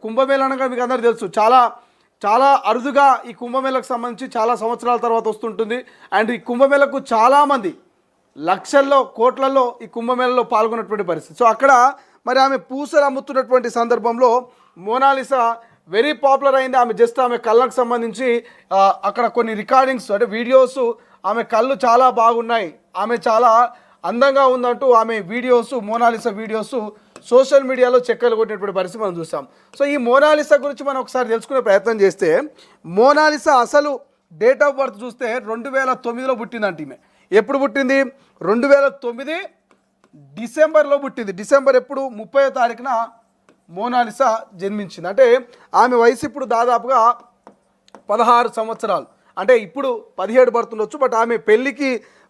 కుంభమేళ అనగా మీకు అందరూ తెలుసు, చాలా చాలా అరుదుగా ఈ కుంభమేళకు సంబంధించి చాలా సంవత్సరాల తర్వాత వస్తుంటుంది. అండ్ ఈ కుంభమేళకు చాలామంది లక్షల్లో కోట్లలో ఈ కుంభమేళలో పాల్గొన్నటువంటి పరిస్థితి. సో అక్కడ మరి ఆమె పూసలు అమ్ముతున్నటువంటి సందర్భంలో మోనాలిసా వెరీ పాపులర్ అయింది. ఆమె జస్ట్ ఆమె కళ్ళకు సంబంధించి అక్కడ కొన్ని రికార్డింగ్స్ అంటే వీడియోస్, ఆమె కళ్ళు చాలా బాగున్నాయి, ఆమె చాలా అందంగా ఉందంటూ ఆమె వీడియోస్, మోనాలిసా వీడియోస్ సోషల్ మీడియాలో చెక్కలు కొట్టినటువంటి పరిస్థితి మనం చూసాం. సో ఈ మోనాలిసా గురించి మనం ఒకసారి తెలుసుకునే ప్రయత్నం చేస్తే, మోనాలిసా అసలు డేట్ ఆఫ్ బర్త్ చూస్తే 2009లో పుట్టిందంట. ఈమె ఎప్పుడు పుట్టింది? 2009 డిసెంబర్లో పుట్టింది. డిసెంబర్ ఎప్పుడు? 30వ తారీఖున మోనాలిసా జన్మించింది. అంటే ఆమె వయసు ఇప్పుడు దాదాపుగా 16 సంవత్సరాలు. అంటే ఇప్పుడు 17 పడుతుండొచ్చు, బట్ ఆమె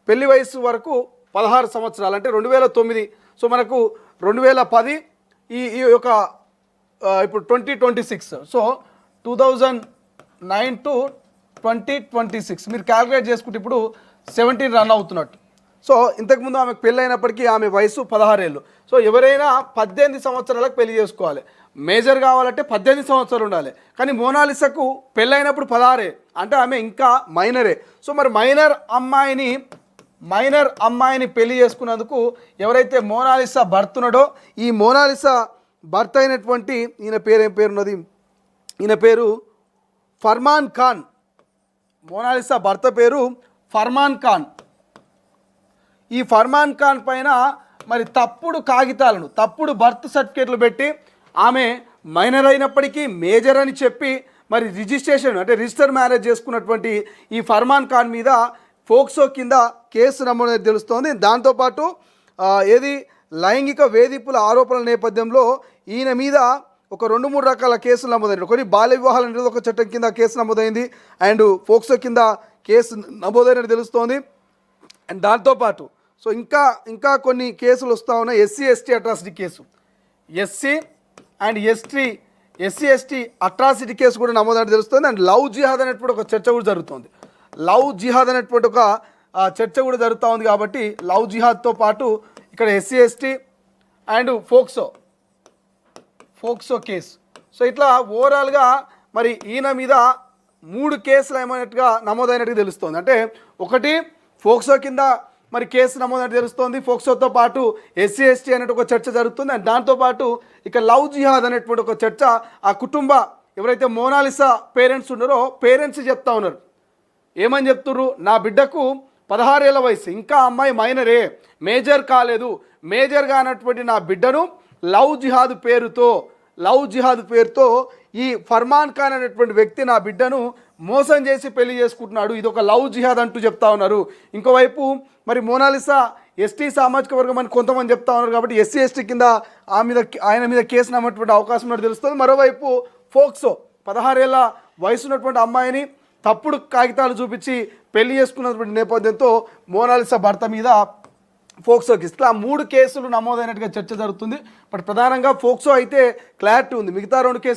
పెళ్లి వయసు వరకు 16 సంవత్సరాలు. అంటే 2009. సో మనకు 2010 ఈ యొక్క ఇప్పుడు 2026. సో 2009 to 2026 మీరు క్యాలిక్యులేట్ చేసుకుంటే ఇప్పుడు 17 రన్ అవుతున్నట్టు. సో ఇంతకుముందు ఆమెకు పెళ్ళి అయినప్పటికీ ఆమె వయసు 16 ఏళ్ళు. సో ఎవరైనా 18 సంవత్సరాలకు పెళ్లి చేసుకోవాలి. మేజర్ కావాలంటే 18 సంవత్సరాలు ఉండాలి. కానీ మోనాలిసాకు పెళ్ళైనప్పుడు 16, అంటే ఆమె ఇంకా మైనరే. సో మరి మైనర్ అమ్మాయిని పెళ్లి చేసుకున్నందుకు ఎవరైతే మోనాలిసా భర్త ఉన్నాడో, ఈ మోనాలిసా భర్త అయినటువంటి ఈయన పేరు ఏం పేరున్నది? ఈయన పేరు ఫర్మాన్ ఖాన్. మోనాలిసా భర్త పేరు ఫర్మాన్ ఖాన్. ఈ ఫర్మాన్ ఖాన్ పైన మరి తప్పుడు బర్త్ సర్టిఫికేట్లు పెట్టి ఆమె మైనర్ అయినప్పటికీ మేజర్ అని చెప్పి మరి రిజిస్ట్రేషన్ అంటే రిజిస్టర్ మ్యారేజ్ చేసుకున్నటువంటి ఈ ఫర్మాన్ ఖాన్ మీద ఫోక్సో కింద కేసు నమోదు తెలుస్తోంది. దాంతోపాటు లైంగిక వేధింపుల ఆరోపణల నేపథ్యంలో ఈయన మీద ఒక 2-3 రకాల కేసులు నమోదైనవి. కొన్ని బాల్య వివాహాల నిరోధక చట్టం కింద కేసు నమోదైంది, అండ్ ఫోక్సో కింద కేసు నమోదైనట్టు తెలుస్తోంది. అండ్ దాంతోపాటు సో ఇంకా కొన్ని కేసులు వస్తూ ఉన్నాయి. SC/ST atrocity case, SC/ST atrocity case కూడా నమోదైనట్టు తెలుస్తుంది. అండ్ లవ్ జిహాద్ అనేటువంటి ఒక చర్చ కూడా జరుగుతుంది. లవ్ జిహాద్ అనేటువంటి ఒక చర్చ కూడా జరుగుతూ ఉంది. కాబట్టి లవ్ జిహాద్తో పాటు ఇక్కడ SC/ST and POCSO case. So ఇట్లా ఓవరాల్గా మరి ఈయన మీద 3 కేసులు నమోదైనట్టుగా తెలుస్తోంది. అంటే ఒకటి ఫోక్సో కింద మరి కేసు నమోదైనట్టు తెలుస్తోంది. ఫోక్సోతో పాటు SC/ST అనేటువంటి ఒక చర్చ జరుగుతుంది. అండ్ దాంతోపాటు ఇక లవ్ జిహాద్ అనేటువంటి ఒక చర్చ ఆ కుటుంబ ఎవరైతే మోనాలిసా పేరెంట్స్ ఉన్నారో పేరెంట్స్ చెప్తా ఉన్నారు. ఏమని చెప్తుర్రు? నా బిడ్డకు 16 ఏళ్ళ వయసు, ఇంకా అమ్మాయి మైనరే, మేజర్ కాలేదు. మేజర్ కానటువంటి నా బిడ్డను లవ్ జిహాద్ పేరుతో ఈ ఫర్మాన్ ఖాన్ అనేటువంటి వ్యక్తి నా బిడ్డను మోసం చేసి పెళ్లి చేసుకుంటున్నాడు. ఇది ఒక లవ్ జిహాద్ అంటూ చెప్తా ఉన్నారు. ఇంకోవైపు మరి మోనాలిసా ST సామాజిక వర్గం అని కొంతమంది చెప్తా ఉన్నారు. కాబట్టి SC/ST కింద ఆయన మీద కేసు నమ్మటువంటి అవకాశం ఉన్నట్టు తెలుస్తుంది. మరోవైపు ఫోక్సో 16 ఏళ్ళ వయసు ఉన్నటువంటి అమ్మాయిని తప్పుడు కాగితాలు చూపించి పెళ్లి చేసుకున్నటువంటి నేపథ్యంతో మోనాలిసా భర్త మీద ఫోక్సో కేసు, ఇట్లా 3 కేసులు నమోదైనట్టుగా చర్చ జరుగుతుంది. బట్ ప్రధానంగా ఫోక్సో అయితే క్లారిటీ ఉంది. మిగతా 2 కేసులు